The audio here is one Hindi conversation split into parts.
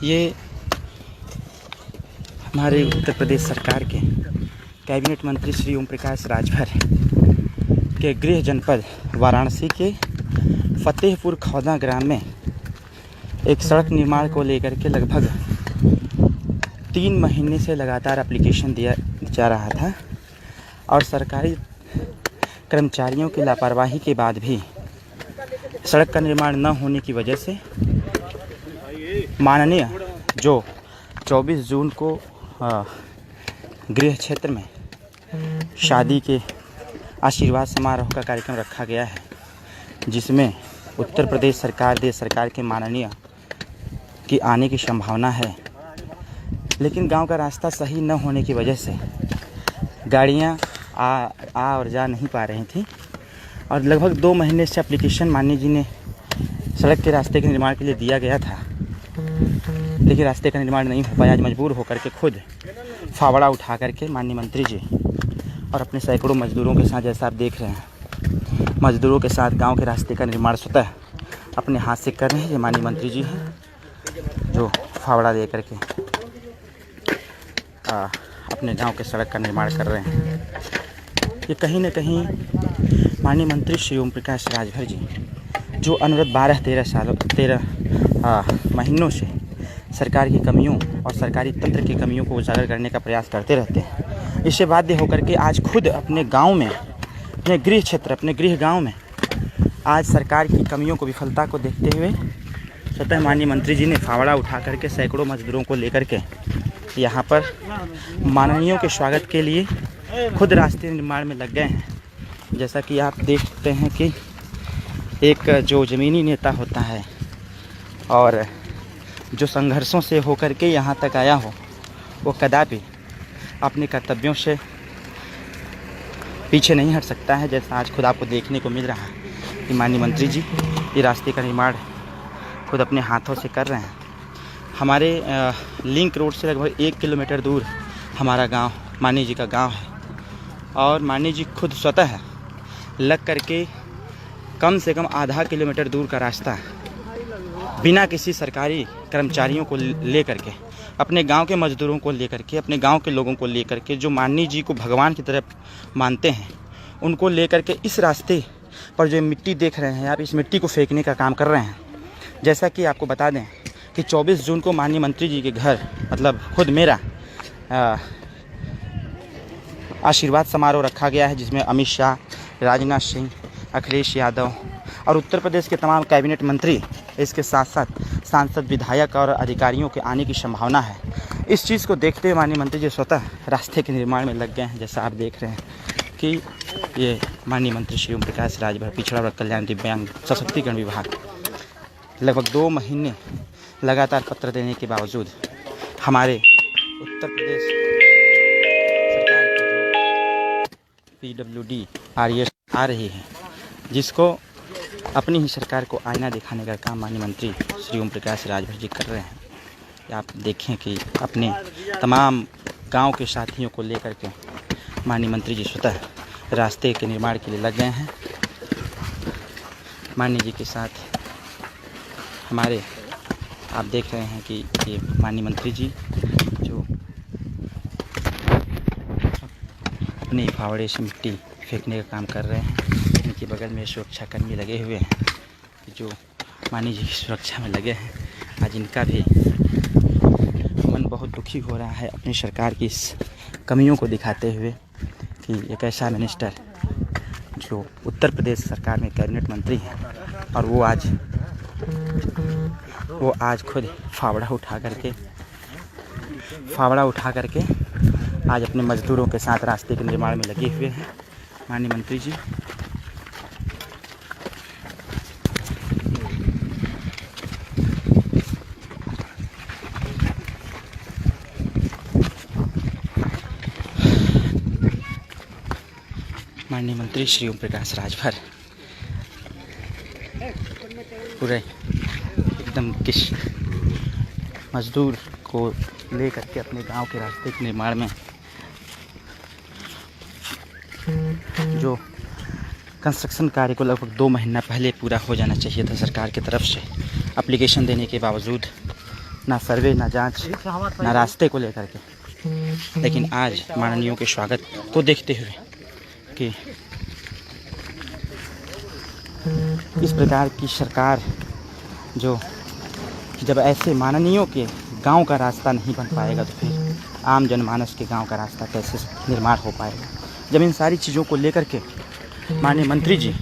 ये हमारे उत्तर प्रदेश सरकार के कैबिनेट मंत्री श्री ओम प्रकाश राजभर के गृह जनपद वाराणसी के फतेहपुर खौदा ग्राम में एक सड़क निर्माण को लेकर के लगभग 3 महीने से लगातार एप्लीकेशन दिया जा रहा था और सरकारी कर्मचारियों की लापरवाही के बाद भी सड़क का निर्माण न होने की वजह से माननीय जो 24 जून को गृह क्षेत्र में शादी के आशीर्वाद समारोह का कार्यक्रम रखा गया है, जिसमें उत्तर प्रदेश सरकार देश सरकार के माननीय की आने की संभावना है, लेकिन गांव का रास्ता सही न होने की वजह से गाड़ियां आ और जा नहीं पा रही थी और लगभग 2 महीने से एप्लीकेशन माननीय जी ने सड़क के रास्ते के निर्माण के लिए दिया गया था, लेकिन रास्ते का निर्माण नहीं हो पाया। आज मजबूर होकर के खुद फावड़ा उठा करके माननीय मंत्री जी और अपने सैकड़ों मजदूरों के साथ, जैसा आप देख रहे हैं, मजदूरों के साथ गांव के रास्ते का निर्माण स्वतः अपने हाथ से कर रहे हैं। ये माननीय मंत्री जी हैं जो फावड़ा दे करके अपने गांव के सड़क का निर्माण कर रहे हैं। ये कहीं न कहीं माननीय मंत्री श्री ओम प्रकाश राजभर जी जो अनवरत 12-13 महीनों से सरकार की कमियों और सरकारी तंत्र की कमियों को उजागर करने का प्रयास करते रहते हैं, इससे बाध्य होकर के आज खुद अपने गांव में, अपने गृह क्षेत्र, अपने गृह गांव में आज सरकार की कमियों को, विफलता को देखते हुए स्वतः माननीय मंत्री जी ने फावड़ा उठा करके सैकड़ों मजदूरों को लेकर के यहाँ पर माननीयों के स्वागत के लिए खुद रास्ते निर्माण में लग गए हैं। जैसा कि आप देखते हैं कि एक जो ज़मीनी नेता होता है और जो संघर्षों से होकर के यहाँ तक आया हो, वो कदापि अपने कर्तव्यों से पीछे नहीं हट सकता है। जैसा आज खुद आपको देखने को मिल रहा है कि माननीय मंत्री जी ये रास्ते का निर्माण खुद अपने हाथों से कर रहे हैं। हमारे लिंक रोड से लगभग 1 किलोमीटर दूर हमारा गांव, माननीय जी का गांव है और माननीय जी खुद स्वतः लग करके कम से कम आधा किलोमीटर दूर का रास्ता बिना किसी सरकारी कर्मचारियों को लेकर के, अपने गांव के मजदूरों को लेकर के, अपने गांव के लोगों को लेकर के, जो माननीय जी को भगवान की तरफ मानते हैं, उनको लेकर के इस रास्ते पर जो मिट्टी देख रहे हैं आप, इस मिट्टी को फेंकने का काम कर रहे हैं। जैसा कि आपको बता दें कि 24 जून को माननीय मंत्री जी के घर, मतलब खुद मेरा आशीर्वाद समारोह रखा गया है, जिसमें अमित शाह, राजनाथ सिंह, अखिलेश यादव और उत्तर प्रदेश के तमाम कैबिनेट मंत्री, इसके साथ साथ सांसद, विधायक और अधिकारियों के आने की संभावना है। इस चीज़ को देखते हुए माननीय मंत्री जी स्वतः रास्ते के निर्माण में लग गए हैं। जैसा आप देख रहे हैं कि ये माननीय मंत्री श्री ओम प्रकाश राजभर, पिछड़ा वर्ग कल्याण दिव्यांग सशक्तिकरण विभाग, लगभग 2 महीने लगातार पत्र देने के बावजूद हमारे उत्तर प्रदेश सरकार की जो PWD RES आ रही है, जिसको अपनी ही सरकार को आईना दिखाने का काम माननीय मंत्री श्री ओम प्रकाश राजभर जी कर रहे हैं। आप देखें कि अपने तमाम गांव के साथियों को लेकर के माननीय मंत्री जी स्वतः रास्ते के निर्माण के लिए लग गए हैं। माननीय जी के साथ हमारे, आप देख रहे हैं कि ये माननीय मंत्री जी जो अपने फावड़े से मिट्टी फेंकने का काम कर रहे हैं, इनके बगल में सुरक्षाकर्मी लगे हुए हैं जो माननीय जी की सुरक्षा में लगे हैं। आज इनका भी मन बहुत दुखी हो रहा है अपनी सरकार की इस कमियों को दिखाते हुए कि एक ऐसा मिनिस्टर जो उत्तर प्रदेश सरकार में कैबिनेट मंत्री हैं और वो आज खुद फावड़ा उठा करके आज अपने मजदूरों के साथ रास्ते के निर्माण में लगे हुए हैं। माननीय मंत्री जी माननीय मंत्री श्री ओम प्रकाश राजभर पूरे एकदम किस मजदूर को लेकर के अपने गांव के रास्ते के निर्माण में जो कंस्ट्रक्शन कार्य को लगभग 2 महीना पहले पूरा हो जाना चाहिए था सरकार की तरफ से, एप्लीकेशन देने के बावजूद ना सर्वे, ना जांच, ना रास्ते को लेकर के। लेकिन आज माननीयों के स्वागत को देखते हुए कि इस प्रकार की सरकार जो जब ऐसे माननीयों के गांव का रास्ता नहीं बन पाएगा तो फिर आम जनमानस के गांव का रास्ता कैसे निर्माण हो पाएगा। जब इन सारी चीज़ों को लेकर के माननीय मंत्री जी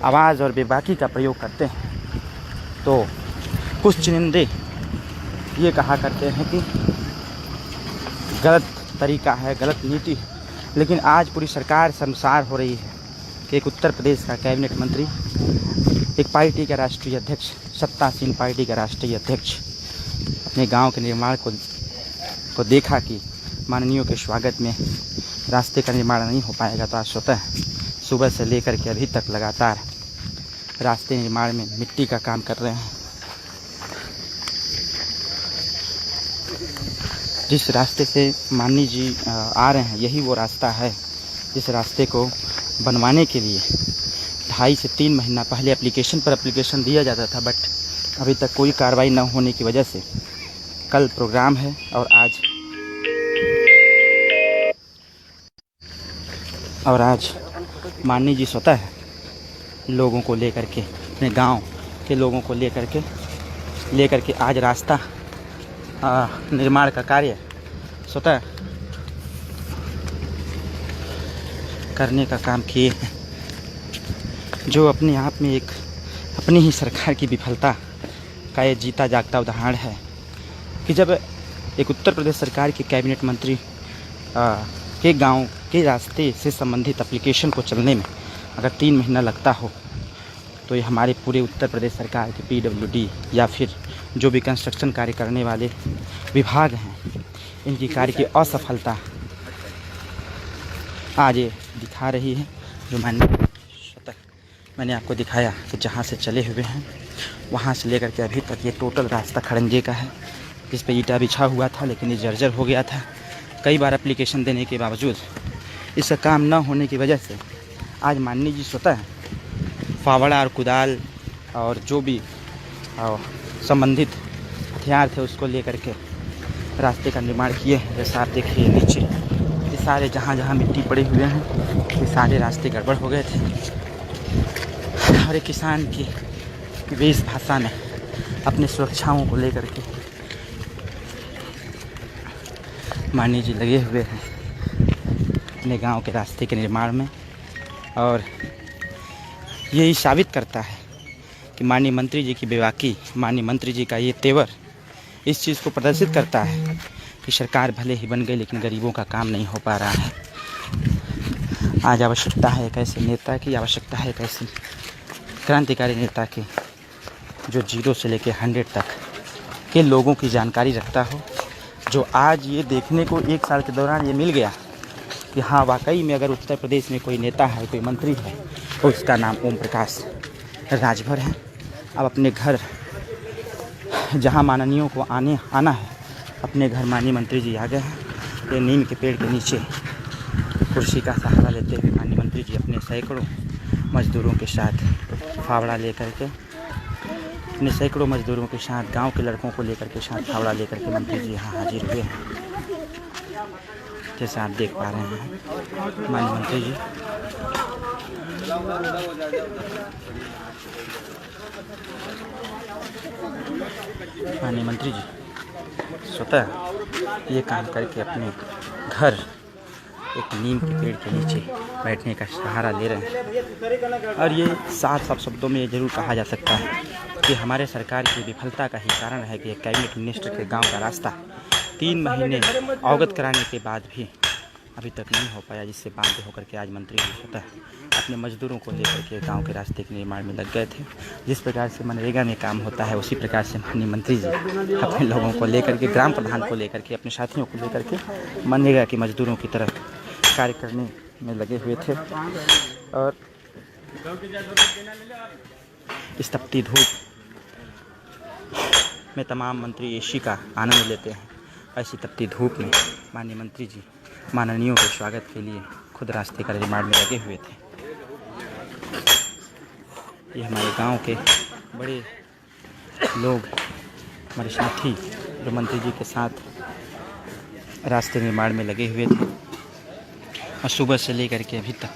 आवाज़ और बेबाकी का प्रयोग करते हैं तो कुछ चुनिंदे ये कहा करते हैं कि गलत तरीका है, गलत नीति है। लेकिन आज पूरी सरकार शर्मसार हो रही है कि एक उत्तर प्रदेश का कैबिनेट मंत्री, एक पार्टी का राष्ट्रीय अध्यक्ष, सत्तासीन पार्टी का राष्ट्रीय अध्यक्ष अपने गांव के निर्माण को देखा कि माननीयों के स्वागत में रास्ते का निर्माण नहीं हो पाएगा तो आज स्वतः सुबह से लेकर के अभी तक लगातार रास्ते निर्माण में मिट्टी का काम कर रहे हैं। जिस रास्ते से माननीय जी आ रहे हैं यही वो रास्ता है जिस रास्ते को बनवाने के लिए 2.5 से 3 महीना पहले एप्लीकेशन दिया जाता था, बट अभी तक कोई कार्रवाई न होने की वजह से कल प्रोग्राम है और आज माननीय जी स्वतः लोगों को लेकर के, अपने गांव के लोगों को लेकर के आज रास्ता निर्माण का कार्य स्वतः करने का काम किए हैं, जो अपने आप में एक अपनी ही सरकार की विफलता का ये जीता जागता उदाहरण है कि जब एक उत्तर प्रदेश सरकार के कैबिनेट मंत्री के गांव के रास्ते से संबंधित एप्लीकेशन को चलने में अगर 3 महीना लगता हो तो ये हमारे पूरे उत्तर प्रदेश सरकार के PWD या फिर जो भी कंस्ट्रक्शन कार्य करने वाले विभाग हैं इनकी कार्य की असफलता आज ये दिखा रही है। जो मैंने आपको दिखाया कि जहाँ से चले हुए हैं वहाँ से लेकर के अभी तक ये टोटल रास्ता खड़ंजे का है, जिस पे ईंटा बिछा हुआ था लेकिन ये जर्जर हो गया था। कई बार एप्लीकेशन देने के बावजूद इसका काम न होने की वजह से आज माननीय जी स्वतः फावड़ा और कुदाल और जो भी संबंधित हथियार थे उसको लेकर के रास्ते का निर्माण किए हैं। जैसा आप देखिए नीचे ये सारे जहाँ मिट्टी पड़े हुए हैं ये सारे रास्ते गड़बड़ हो गए थे और एक किसान की वेशभूषा में अपनी सुरक्षाओं को लेकर के माननीय जी लगे हुए हैं अपने गांव के रास्ते के निर्माण में। और यही साबित करता है कि माननीय मंत्री जी की बेबाकी, माननीय मंत्री जी का ये तेवर इस चीज़ को प्रदर्शित करता है कि सरकार भले ही बन गई लेकिन गरीबों का काम नहीं हो पा रहा है। आज आवश्यकता है एक ऐसे नेता की, आवश्यकता है एक ऐसे क्रांतिकारी नेता की जो 0 से लेकर 100 तक के लोगों की जानकारी रखता हो। जो आज ये देखने को 1 साल के दौरान ये मिल गया कि हाँ वाकई में अगर उत्तर प्रदेश में कोई नेता है, कोई मंत्री है तो उसका नाम ओम प्रकाश राजभर है। अब अपने घर जहाँ माननीयों को आना है अपने घर माननीय मंत्री जी आ गए हैं। ये नीम के पेड़ के नीचे कुर्सी का सहारा लेते हुए माननीय मंत्री जी अपने सैकड़ों मजदूरों के साथ फावड़ा लेकर के, अपने सैकड़ों मजदूरों के साथ, गांव के लड़कों को लेकर के साथ फावड़ा लेकर के मंत्री जी यहाँ हाजिर हुए हैं। जैसा आप देख पा रहे हैं माननीय मंत्री जी स्वतः ये काम करके अपने घर एक नीम के पेड़ के नीचे बैठने का सहारा ले रहे हैं। और ये साफ शब्दों में ये जरूर कहा जा सकता है कि हमारे सरकार की विफलता का ही कारण है कि कैबिनेट मिनिस्टर के गांव का रास्ता 3 महीने अवगत कराने के बाद भी अभी तक नहीं हो पाया, जिससे बाध्य होकर के आज मंत्री जी स्वतः अपने मजदूरों को लेकर के गांव के रास्ते के निर्माण में लग गए थे। जिस प्रकार से मनरेगा में काम होता है उसी प्रकार से माननीय मंत्री जी अपने लोगों को लेकर के, ग्राम प्रधान को लेकर के, अपने साथियों को लेकर के मनरेगा के मजदूरों की तरह कार्य करने में लगे हुए थे। और इस तपती धूप में तमाम मंत्री एसी का आनंद लेते हैं। ऐसी तपती धूप में माननीय मंत्री जी माननीयों के स्वागत के लिए खुद रास्ते का निर्माण में लगे हुए थे। ये हमारे गांव के बड़े लोग, हमारे साथी और मंत्री जी के साथ रास्ते निर्माण में लगे हुए थे और सुबह से लेकर के अभी तक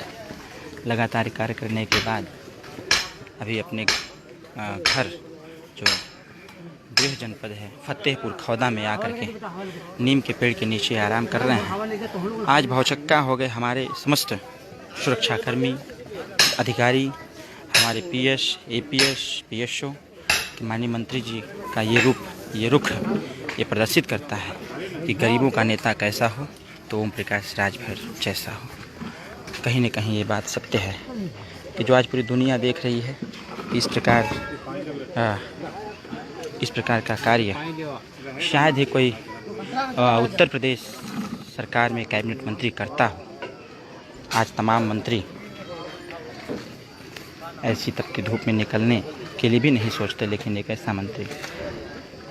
लगातार कार्य करने के बाद अभी अपने घर जो गृह जनपद है फतेहपुर खौदा में आकर के नीम के पेड़ के नीचे आराम कर रहे हैं। आज भौचक्का हो गए हमारे समस्त सुरक्षाकर्मी, अधिकारी, हमारे पीएस, एपीएस, पीएसओ कि माननीय मंत्री जी का ये रुख ये प्रदर्शित करता है कि गरीबों का नेता कैसा हो तो ओम प्रकाश राजभर जैसा हो। कहीं न कहीं ये बात सत्य है कि जो आज पूरी दुनिया देख रही है इस प्रकार का कार्य शायद ही कोई उत्तर प्रदेश सरकार में कैबिनेट मंत्री करता हो। आज तमाम मंत्री ऐसी तक की धूप में निकलने के लिए भी नहीं सोचते, लेकिन एक ऐसा मंत्री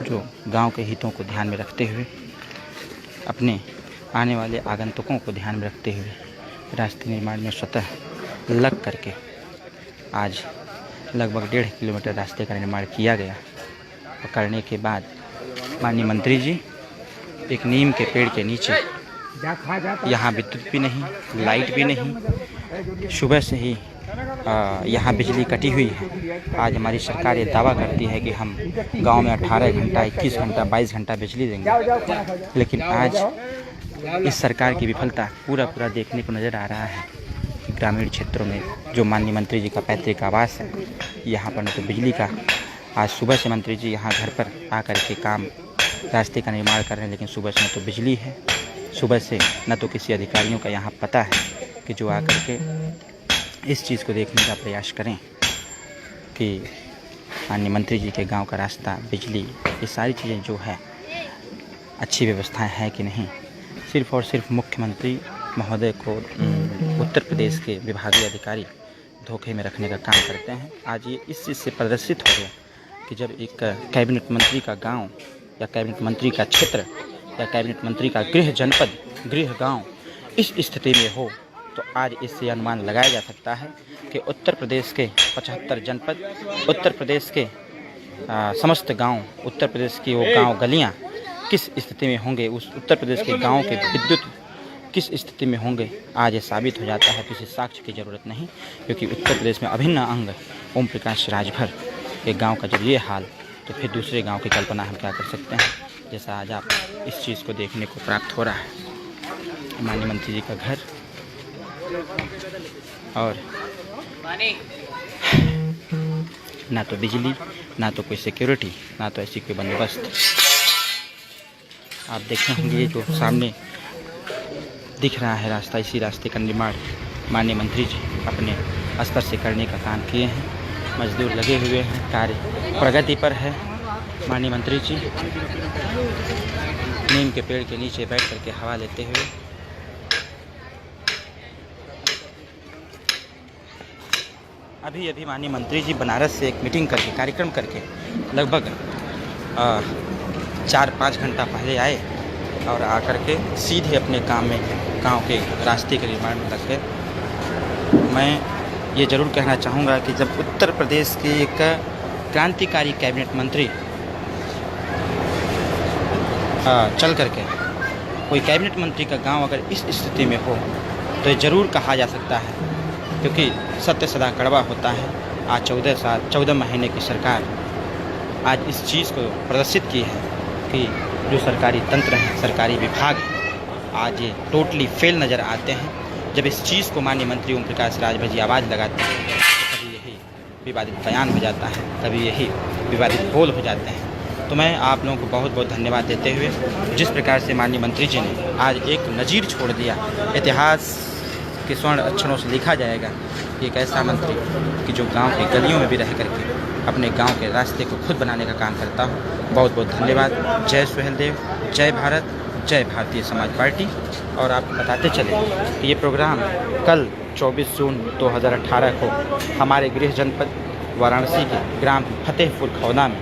जो गांव के हितों को ध्यान में रखते हुए, अपने आने वाले आगंतुकों को ध्यान में रखते हुए रास्ते निर्माण में स्वतः लग करके आज लगभग 1.5 किलोमीटर रास्ते का निर्माण किया गया और करने के बाद माननीय मंत्री जी एक नीम के पेड़ के नीचे, यहाँ विद्युत भी नहीं, लाइट भी नहीं, सुबह से ही यहाँ बिजली कटी हुई है। आज हमारी सरकार ये दावा करती है कि हम गांव में 18 घंटा, 21 घंटा, 22 घंटा बिजली देंगे, लेकिन आज इस सरकार की विफलता पूरा देखने को नज़र आ रहा है। ग्रामीण क्षेत्रों में जो माननीय मंत्री जी का पैतृक आवास है, यहाँ पर न तो बिजली का, आज सुबह से मंत्री जी यहाँ घर पर आकर के काम रास्ते का निर्माण कर रहे हैं, लेकिन सुबह से न तो बिजली है, सुबह से न तो किसी अधिकारियों का यहाँ पता है कि जो आकर के इस चीज़ को देखने का प्रयास करें कि माननीय मंत्री जी के गांव का रास्ता, बिजली, ये सारी चीज़ें जो है अच्छी व्यवस्थाएं हैं कि नहीं। सिर्फ़ और सिर्फ मुख्यमंत्री महोदय को उत्तर प्रदेश के विभागीय अधिकारी धोखे में रखने का काम करते हैं। आज ये इस चीज़ से प्रदर्शित हो गया कि जब एक कैबिनेट मंत्री का गांव या कैबिनेट मंत्री का क्षेत्र या कैबिनेट मंत्री का गृह जनपद, गृह गांव इस स्थिति में हो, तो आज इससे अनुमान लगाया जा सकता है कि उत्तर प्रदेश के 75 जनपद, उत्तर प्रदेश के समस्त गांव, उत्तर प्रदेश की वो गांव गलियां किस स्थिति में होंगे, उस उत्तर प्रदेश के गाँव के विद्युत किस स्थिति में होंगे। आज ये साबित हो जाता है, किसी साक्ष्य की ज़रूरत नहीं, क्योंकि उत्तर प्रदेश में अभिन्न अंग ओम प्रकाश राजभर के गांव का जब ये हाल, तो फिर दूसरे गांव की कल्पना हम क्या कर सकते हैं। जैसा आज आप इस चीज़ को देखने को प्राप्त हो रहा है, माननीय मंत्री जी का घर और ना तो बिजली, ना तो कोई सिक्योरिटी, ना तो ऐसी कोई बंदोबस्त। आप देखे होंगे जो सामने दिख रहा है रास्ता, इसी रास्ते का निर्माण माननीय मंत्री जी अपने स्तर से करने का काम किए हैं। मजदूर लगे हुए हैं, कार्य प्रगति पर है। माननीय मंत्री जी नीम के पेड़ के नीचे बैठ करके हवा लेते हुए अभी माननीय मंत्री जी बनारस से एक मीटिंग करके, कार्यक्रम करके लगभग 4-5 घंटा पहले आए और आकर के सीधे अपने काम में, गांव के रास्ते के निर्माण में लग गए। मैं ये ज़रूर कहना चाहूँगा कि जब उत्तर प्रदेश के एक क्रांतिकारी कैबिनेट मंत्री चल करके कोई कैबिनेट मंत्री का गांव अगर इस स्थिति में हो, तो ज़रूर कहा जा सकता है, क्योंकि सत्य सदा कड़वा होता है। आज 14 महीने की सरकार आज इस चीज़ को प्रदर्शित की है कि जो सरकारी तंत्र हैं, सरकारी विभाग हैं, आज ये टोटली फेल नज़र आते हैं। जब इस चीज़ को माननीय मंत्री ओम प्रकाश राजभर जी आवाज़ लगाते हैं, तो कभी यही विवादित बयान हो जाता है, कभी यही विवादित बोल हो जाते हैं। तो मैं आप लोगों को बहुत बहुत धन्यवाद देते हुए, जिस प्रकार से माननीय मंत्री जी ने आज एक नज़ीर छोड़ दिया, इतिहास के स्वर्ण अक्षरों से लिखा जाएगा एक ऐसा मंत्री कि जो गांव की गलियों में भी रह करके अपने गांव के रास्ते को खुद बनाने का काम करता हो। बहुत बहुत धन्यवाद। जय सुहेलदेव, जय भारत, जय भारतीय समाज पार्टी। और आपको बताते चले कि ये प्रोग्राम कल 24 जून 2018 को हमारे गृह जनपद वाराणसी के ग्राम फतेहपुर खौदा में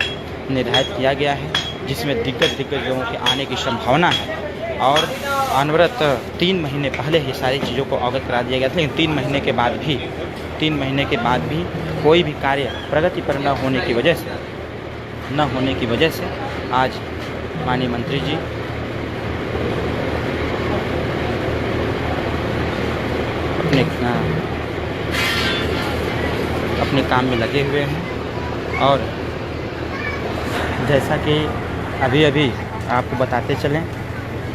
निर्धारित किया गया है, जिसमें दिग्गज लोगों के आने की संभावना है। और अनवरत 3 महीने पहले ही सारी चीज़ों को अवगत करा दिया गया था, लेकिन 3 महीने के बाद भी कोई भी कार्य प्रगति पर न होने की वजह से आज माननीय मंत्री जी अपने काम में लगे हुए हैं। और जैसा कि अभी अभी आपको बताते चलें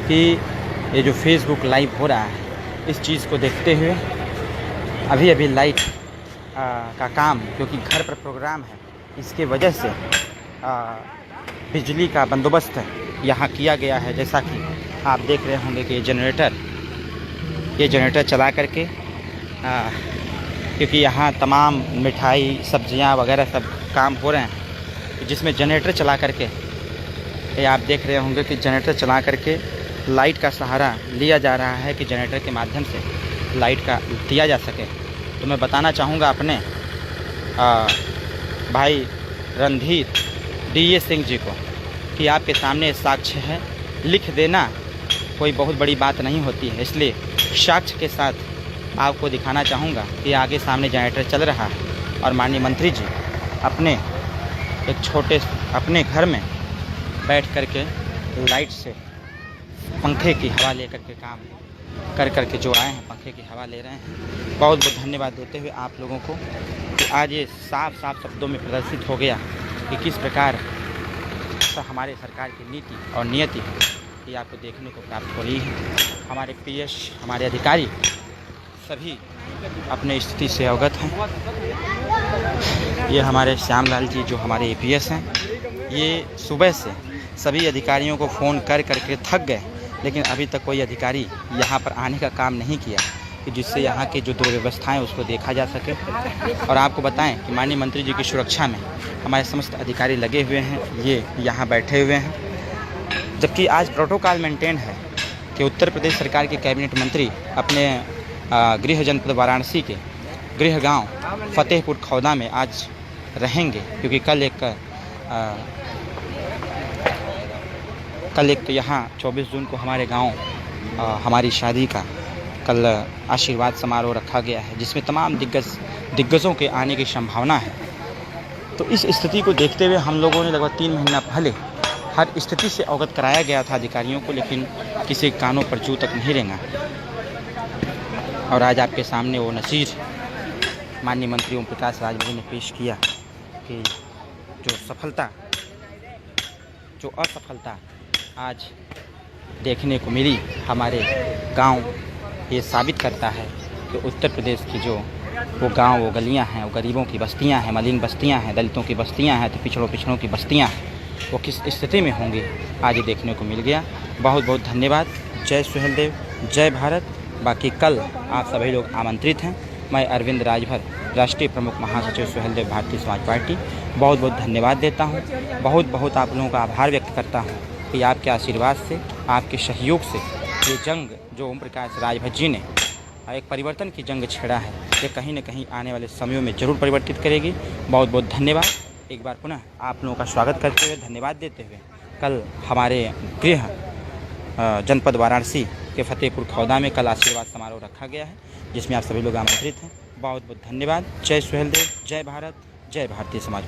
कि ये जो फेसबुक लाइव हो रहा है, इस चीज़ को देखते हुए अभी अभी लाइट का काम, क्योंकि घर पर प्रोग्राम है, इसके वजह से बिजली का बंदोबस्त यहाँ किया गया है। जैसा कि आप देख रहे होंगे कि ये जनरेटर चला करके क्योंकि यहाँ तमाम मिठाई सब्जियाँ वगैरह सब काम हो रहे हैं, जिसमें जनरेटर चला करके ये आप देख रहे होंगे कि जनरेटर चला करके लाइट का सहारा लिया जा रहा है कि जनरेटर के माध्यम से लाइट का दिया जा सके। तो मैं बताना चाहूँगा अपने भाई रणधीर DA सिंह जी को कि आपके सामने साक्ष्य है, लिख देना कोई बहुत बड़ी बात नहीं होती है, इसलिए साक्ष्य के साथ आपको दिखाना चाहूँगा कि आगे सामने जनरेटर चल रहा है और माननीय मंत्री जी अपने एक छोटे अपने घर में बैठ करके लाइट से पंखे की हवा ले करके काम कर के जो आए हैं, पंखे की हवा ले रहे हैं। बहुत बहुत धन्यवाद देते हुए आप लोगों को कि आज ये साफ साफ शब्दों में प्रदर्शित हो गया कि किस प्रकार हमारे सरकार की नीति और नियति है, ये आपको देखने को प्राप्त हो रही है। हमारे PS हमारे अधिकारी सभी अपने स्थिति से अवगत हैं। ये हमारे श्यामलाल जी जो हमारे APS हैं, ये सुबह से सभी अधिकारियों को फ़ोन कर करके थक गए, लेकिन अभी तक कोई अधिकारी यहाँ पर आने का काम नहीं किया कि जिससे यहाँ की जो दुर्व्यवस्थाएं उसको देखा जा सके। और आपको बताएं कि माननीय मंत्री जी की सुरक्षा में हमारे समस्त अधिकारी लगे हुए हैं, ये यहाँ बैठे हुए हैं। जबकि आज प्रोटोकॉल मेंटेन है कि उत्तर प्रदेश सरकार के कैबिनेट मंत्री अपने गृह जनपद वाराणसी के गृह गांव फतेहपुर खौदा में आज रहेंगे, क्योंकि कल एक तो यहाँ 24 जून को हमारे गांव हमारी शादी का कल आशीर्वाद समारोह रखा गया है, जिसमें तमाम दिग्गजों के आने की संभावना है। तो इस स्थिति को देखते हुए हम लोगों ने लगभग 3 महीना पहले हर स्थिति से अवगत कराया गया था अधिकारियों को, लेकिन किसी कानों पर जू तक नहीं रेंगा। और आज आपके सामने वो नज़ीर माननीय मंत्री ओम प्रकाश राजभर ने पेश किया कि जो असफलता आज देखने को मिली हमारे गांव, ये साबित करता है कि उत्तर प्रदेश की जो वो गांव, वो गलियां हैं, वो गरीबों की बस्तियां हैं, मलिन बस्तियां हैं, दलितों की बस्तियां हैं, तो पिछड़ों की बस्तियां हैं, वो किस स्थिति में होंगी आज ये देखने को मिल गया। बहुत बहुत धन्यवाद। जय सुहेलदेव, जय भारत। बाकी कल आप सभी लोग आमंत्रित हैं। मैं अरविंद राजभर, राष्ट्रीय प्रमुख महासचिव सुहेलदेव भारतीय समाज पार्टी, बहुत बहुत धन्यवाद देता हूँ। बहुत बहुत आप लोगों का आभार व्यक्त करता हूँ कि आपके आशीर्वाद से, आपके सहयोग से ये जंग जो ओम प्रकाश राजभर जी ने एक परिवर्तन की जंग छेड़ा है, ये कहीं न कहीं आने वाले समयों में ज़रूर परिवर्तित करेगी। बहुत बहुत धन्यवाद। एक बार पुनः आप लोगों का स्वागत करते हुए, धन्यवाद देते हुए, कल हमारे गृह जनपद वाराणसी के फतेहपुर खौदा में कल आशीर्वाद समारोह रखा गया है, जिसमें आप सभी लोग आमंत्रित हैं। बहुत बहुत धन्यवाद। जय सुहेलदेव, जय भारत, जय भारतीय समाज।